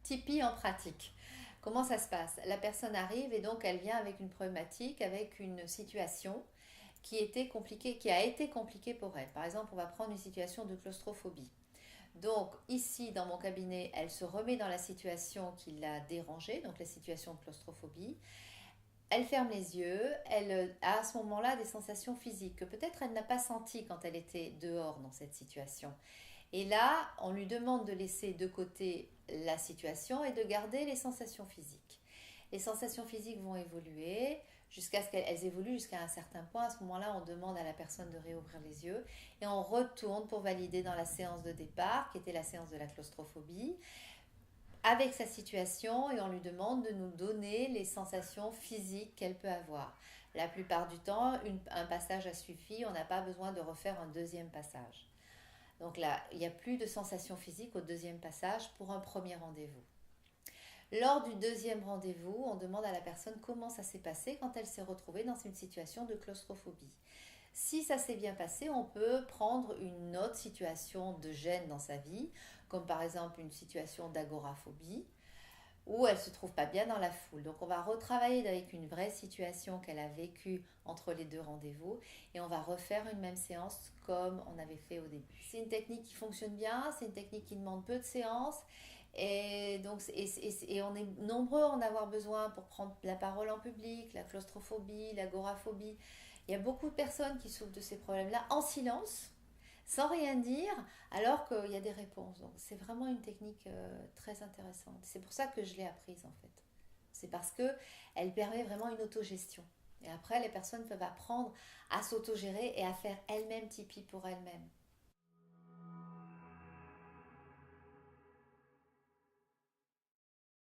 Tipeee en pratique. Comment ça se passe? La personne arrive et donc elle vient avec une problématique, avec une situation qui a été compliquée pour elle. Par exemple, on va prendre une situation de claustrophobie. Donc ici, dans mon cabinet, elle se remet dans la situation qui l'a dérangée, donc la situation de claustrophobie. Elle ferme les yeux, elle a à ce moment-là des sensations physiques que peut-être elle n'a pas senties quand elle était dehors dans cette situation. Et là, on lui demande de laisser de côté la situation et de garder les sensations physiques. Les sensations physiques vont évoluer jusqu'à ce qu'elles évoluent jusqu'à un certain point. À ce moment-là, on demande à la personne de réouvrir les yeux et on retourne pour valider dans la séance de départ, qui était la séance de la claustrophobie, avec sa situation et on lui demande de nous donner les sensations physiques qu'elle peut avoir. La plupart du temps, un passage a suffi, on n'a pas besoin de refaire un deuxième passage. Donc là, il n'y a plus de sensations physiques au deuxième passage pour un premier rendez-vous. Lors du deuxième rendez-vous, on demande à la personne comment ça s'est passé quand elle s'est retrouvée dans une situation de claustrophobie. Si ça s'est bien passé, on peut prendre une autre situation de gêne dans sa vie, comme par exemple une situation d'agoraphobie, où elle ne se trouve pas bien dans la foule. Donc on va retravailler avec une vraie situation qu'elle a vécue entre les deux rendez-vous et on va refaire une même séance comme on avait fait au début. C'est une technique qui fonctionne bien, c'est une technique qui demande peu de séances et donc et on est nombreux à en avoir besoin pour prendre la parole en public, la claustrophobie, l'agoraphobie. Il y a beaucoup de personnes qui souffrent de ces problèmes-là en silence, sans rien dire, alors qu'il y a des réponses. Donc c'est vraiment une technique très intéressante. C'est pour ça que je l'ai apprise en fait. C'est parce que elle permet vraiment une autogestion. Et après, les personnes peuvent apprendre à s'autogérer et à faire elles-mêmes Tipeee pour elles-mêmes.